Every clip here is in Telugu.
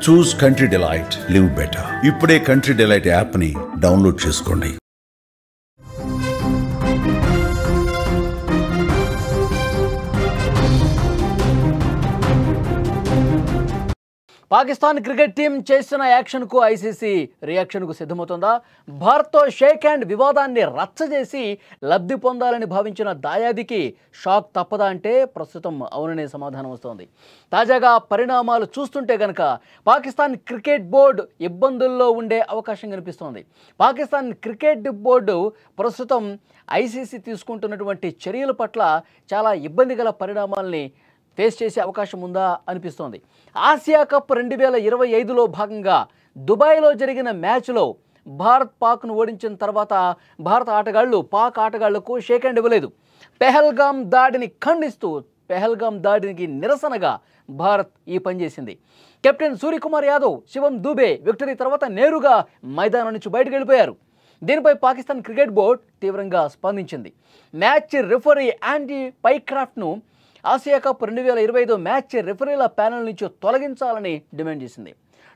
చూస్ కంట్రీ డిలైట్, లివ్ బెటర్. ఇప్పుడే కంట్రీ డిలైట్ యాప్ని డౌన్లోడ్ చేసుకోండి. పాకిస్తాన్ క్రికెట్ టీం చేసిన యాక్షన్కు ఐసీసీ రియాక్షన్కు సిద్ధమవుతుందా? భారత్తో షేక్ హ్యాండ్ వివాదాన్ని రచ్చజేసి లబ్ధి పొందాలని భావించిన దాయాదికి షాక్ తప్పదా అంటే ప్రస్తుతం అవుననే సమాధానం వస్తోంది. తాజాగా పరిణామాలు చూస్తుంటే గనక పాకిస్తాన్ క్రికెట్ బోర్డు ఇబ్బందుల్లో ఉండే అవకాశం కనిపిస్తోంది. పాకిస్తాన్ క్రికెట్ బోర్డు ప్రస్తుతం ఐసీసీ తీసుకుంటున్నటువంటి చర్యల పట్ల చాలా ఇబ్బంది గల పరిణామాల్ని ఫేస్ చేసే అవకాశం ఉందా అనిపిస్తోంది. ఆసియా కప్ 2025లో భాగంగా దుబాయ్లో జరిగిన మ్యాచ్లో భారత్ పాక్ను ఓడించిన తర్వాత భారత ఆటగాళ్లు పాక్ ఆటగాళ్లకు షేక్ హ్యాండ్ ఇవ్వలేదు. పెహల్గాం దాడిని ఖండిస్తూ పెహల్గాం దాడికి నిరసనగా భారత్ ఈ పని చేసింది. కెప్టెన్ సూర్యకుమార్ యాదవ్, శివం దూబే విక్టరీ తర్వాత నేరుగా మైదానం నుంచి బయటకు వెళ్ళిపోయారు. దీనిపై పాకిస్తాన్ క్రికెట్ బోర్డు తీవ్రంగా స్పందించింది. మ్యాచ్ రిఫరీ యాండీ పైక్రాఫ్ట్ను ఆసియా కప్ 2025 మ్యాచ్ రిఫరీల ప్యానెల్ నుంచి తొలగించాలని డిమాండ్ చేసింది.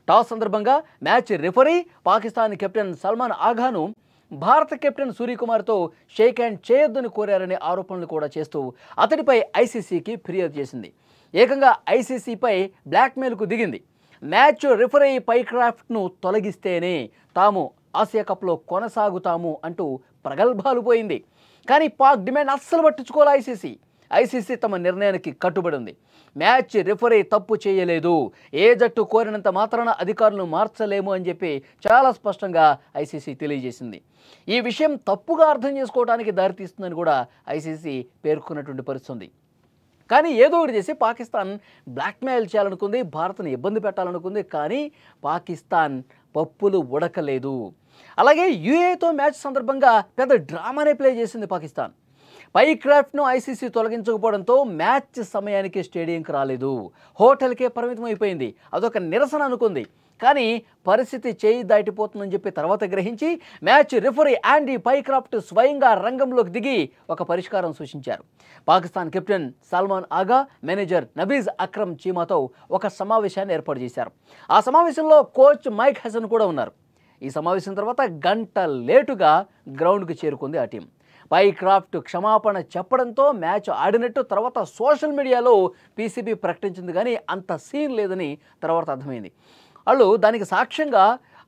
టాస్ సందర్భంగా match referee Pakistan captain Salman ఆఘాను భారత కెప్టెన్ సూర్యకుమార్తో షేక్ హ్యాండ్ చేయొద్దని కోరారనే ఆరోపణలు కూడా చేస్తూ అతడిపై ఐసీసీకి ఫిర్యాదు చేసింది. ఏకంగా ఐసీసీపై బ్లాక్మెయిల్కు దిగింది. మ్యాచ్ రిఫరీ పైక్రాఫ్ట్ను తొలగిస్తేనే తాము ఆసియా కప్లో కొనసాగుతాము అంటూ ప్రగల్భాలు పోయింది. కానీ పాక్ డిమాండ్ అస్సలు పట్టించుకోవాలి. ఐసీసీ తమ నిర్ణయానికి కట్టుబడి ఉంది. మ్యాచ్ రిఫరీ తప్పు చేయలేదు, ఏ జట్టు కోరినంత మాత్రాన అధికారులను మార్చలేము అని చెప్పి చాలా స్పష్టంగా ఐసీసీ తెలియజేసింది. ఈ విషయం తప్పుగా అర్థం చేసుకోవడానికి దారితీస్తుందని కూడా ఐసీసీ పేర్కొన్నటువంటి పరిస్థితి. కానీ ఏదో ఒకటి చేసి పాకిస్తాన్ బ్లాక్మెయిల్ చేయాలనుకుంది, భారత్ను ఇబ్బంది పెట్టాలనుకుంది. కానీ పాకిస్తాన్ పప్పులు ఉడకలేదు. అలాగే యూఏతో మ్యాచ్ సందర్భంగా పెద్ద డ్రామానే ప్లే చేసింది పాకిస్తాన్. పైక్రాఫ్ట్ను ఐసీసీ తొలగించకపోవడంతో మ్యాచ్ సమయానికి స్టేడియంకి రాలేదు, హోటల్కే పరిమితం అయిపోయింది. అదొక నిరసన అనుకుంది. కానీ పరిస్థితి చేయి దాటిపోతుందని చెప్పి తర్వాత గ్రహించి మ్యాచ్ రిఫరీ యాండీ పైక్రాఫ్ట్ స్వయంగా రంగంలోకి దిగి ఒక పరిష్కారం సూచించారు. పాకిస్తాన్ కెప్టెన్ సల్మాన్ ఆగా, మేనేజర్ నబీజ్ అక్రమ్ చీమాతో ఒక సమావేశాన్ని ఏర్పాటు చేశారు. ఆ సమావేశంలో కోచ్ మైక్ హసన్ కూడా ఉన్నారు. ఈ సమావేశం తర్వాత గంట లేటుగా గ్రౌండ్కి చేరుకుంది ఆ టీం. పైక్రాఫ్ట్ క్షమాపణ చెప్పడంతో మ్యాచ్ ఆడినట్టు తర్వాత సోషల్ మీడియాలో పీసీబీ ప్రకటించింది. కానీ అంత సీన్ లేదని తర్వాత అర్థమైంది. వాళ్ళు దానికి సాక్ష్యంగా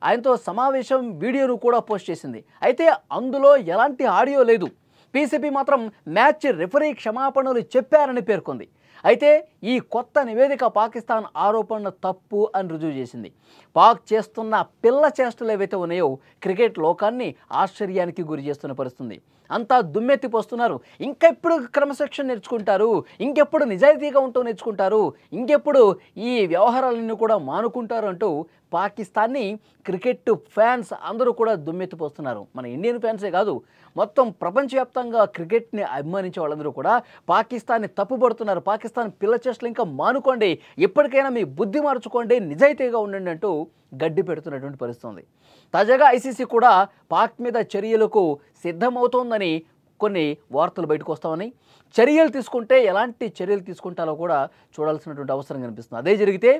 ఆయనతో సమావేశం వీడియోను కూడా పోస్ట్ చేసింది. అయితే అందులో ఎలాంటి ఆడియో లేదు. పీసీబీ మాత్రం మ్యాచ్ రిఫరీ క్షమాపణలు చెప్పారని పేర్కొంది. అయితే ఈ కొత్త నివేదిక పాకిస్తాన్ ఆరోపణలు తప్పు అని రుజువు చేసింది. పాక్ చేస్తున్న పిల్ల చేష్టలు ఏవైతే ఉన్నాయో క్రికెట్ లోకాన్ని ఆశ్చర్యానికి గురి చేస్తున్న పరిస్థితుంది. అంతా దుమ్మెత్తిపోస్తున్నారు. ఇంకెప్పుడు క్రమశిక్షణ నేర్చుకుంటారు, ఇంకెప్పుడు నిజాయితీగా ఉంటూ నేర్చుకుంటారు, ఇంకెప్పుడు ఈ వ్యవహారాలన్నీ కూడా మానుకుంటారు అంటూ పాకిస్తాన్ని క్రికెట్ ఫ్యాన్స్ అందరూ కూడా దుమ్మెత్తిపోస్తున్నారు. మన ఇండియన్ ఫ్యాన్సే కాదు, మొత్తం ప్రపంచవ్యాప్తంగా క్రికెట్ని అభిమానించే వాళ్ళందరూ కూడా పాకిస్తాన్ని తప్పుపడుతున్నారు. పాకిస్తాన్ పిల్ల చేష్టలు ఇంకా మానుకోండి, ఎప్పటికైనా మీ బుద్ధి మార్చుకోండి, నిజాయితీగా ఉండండి అంటూ గడ్డి పెడుతున్నటువంటి పరిస్థితి. తాజాగా ఐసీసీ కూడా పాక్ మీద చర్యలకు సిద్ధమవుతోందని కొన్ని వార్తలు బయటకు వస్తామని, చర్యలు తీసుకుంటే ఎలాంటి చర్యలు తీసుకుంటారో కూడా చూడాల్సినటువంటి అవసరం కనిపిస్తుంది. అదే జరిగితే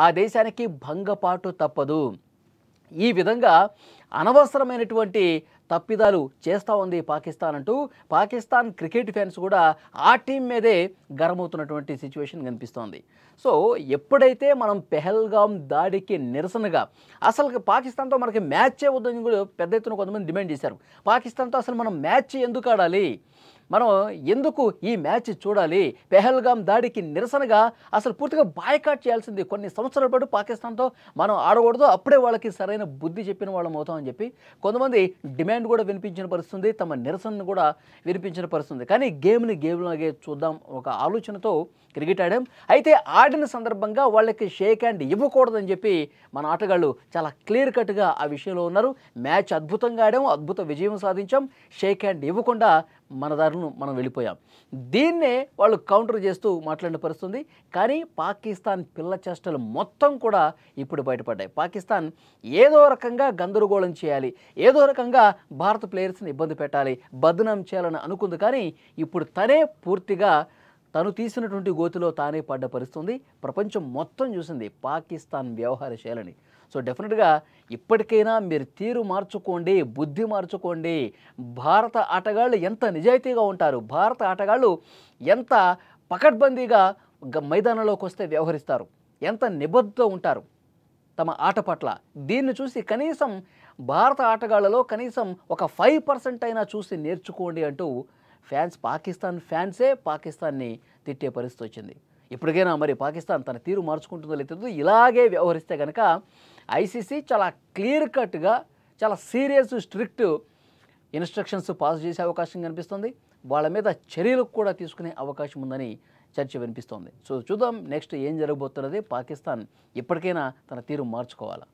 ఆ దేశానికి భంగపాటు తప్పదు. ఈ విధంగా అనవసరమైనటువంటి తప్పిదాలు చేస్తూ ఉంది పాకిస్తాన్ అంటూ పాకిస్తాన్ క్రికెట్ ఫ్యాన్స్ కూడా ఆ టీం మీదే గరమవుతున్నటువంటి సిచ్యువేషన్ కనిపిస్తోంది. సో ఎప్పుడైతే మనం పెహల్గాం దాడికి నిరసనగా అసలు పాకిస్తాన్తో మనకి మ్యాచే వద్దని కూడా పెద్ద ఎత్తున కొంతమంది డిమాండ్ చేశారు. పాకిస్తాన్తో అసలు మనం మ్యాచ్ ఎందుకు ఆడాలి, మనం ఎందుకు ఈ మ్యాచ్ చూడాలి, పెహల్గాం దాడికి నిరసనగా అసలు పూర్తిగా బాయ్కాట్ చేయాల్సింది. కొన్ని సంవత్సరాల పాటు పాకిస్తాన్తో మనం ఆడకూడదు, అప్పుడే వాళ్ళకి సరైన బుద్ధి చెప్పిన వాళ్ళం అవుతామని చెప్పి కొంతమంది డిమాండ్ కూడా వినిపించిన పరిస్థితుంది, తమ నిరసనను కూడా వినిపించిన పరిస్థితుంది. కానీ గేమ్లాగే చూద్దాం ఒక ఆలోచనతో క్రికెట్ ఆడాం. అయితే ఆడిన సందర్భంగా వాళ్ళకి షేక్ హ్యాండ్ ఇవ్వకూడదని చెప్పి మన ఆటగాళ్ళు చాలా క్లియర్ కట్గా ఆ విషయంలో ఉన్నారు. మ్యాచ్ అద్భుతంగా ఆడాం, అద్భుత విజయం సాధించాం, షేక్ హ్యాండ్ ఇవ్వకుండా మన దారిని మనం వెళ్ళిపోయాం. దీన్నే వాళ్ళు కౌంటర్ చేస్తూ మాట్లాడిన పరిస్థితుంది. కానీ పాకిస్తాన్ పిల్ల చేష్టలు మొత్తం కూడా ఇప్పుడు బయటపడ్డాయి. పాకిస్తాన్ ఏదో రకంగా గందరగోళం చేయాలి, ఏదో రకంగా భారత ప్లేయర్స్ని ఇబ్బంది పెట్టాలి, బద్నాం చేయాలని అనుకుంది. కానీ ఇప్పుడు తనే పూర్తిగా తను తీసినటువంటి గోతిలో తానే పడ్డ పరిస్థితుంది. ప్రపంచం మొత్తం చూసింది పాకిస్తాన్ వ్యవహార శైలిని. సో డెఫినెట్గా ఇప్పటికైనా మీరు తీరు మార్చుకోండి, బుద్ధి మార్చుకోండి. భారత ఆటగాళ్ళు ఎంత నిజాయితీగా ఉంటారు, భారత ఆటగాళ్ళు ఎంత పకడ్బందీగా మైదానంలోకి వస్తే వ్యవహరిస్తారు, ఎంత నిబద్ధతో ఉంటారు తమ ఆట పట్ల. దీన్ని చూసి కనీసం భారత ఆటగాళ్లలో కనీసం ఒక 5% అయినా చూసి నేర్చుకోండి అంటూ పాకిస్తాన్ ఫ్యాన్సే పాకిస్తాన్ని తిట్టే పరిస్థితి వచ్చింది. ఇప్పటికైనా మరి పాకిస్తాన్ తన తీరు మార్చుకుంటుందో లేదో. ఇలాగే వ్యవహరిస్తే కనుక ఐసీసీ చాలా క్లియర్ కట్గా, చాలా సీరియస్, స్ట్రిక్ట్ ఇన్స్ట్రక్షన్స్ పాస్ చేసే అవకాశం కనిపిస్తుంది. వాళ్ళ మీద చర్యలు కూడా తీసుకునే అవకాశం ఉందని చర్చ వినిపిస్తోంది. సో చూద్దాం నెక్స్ట్ ఏం జరగబోతున్నది. పాకిస్తాన్ ఇప్పటికైనా తన తీరు మార్చుకోవాలా.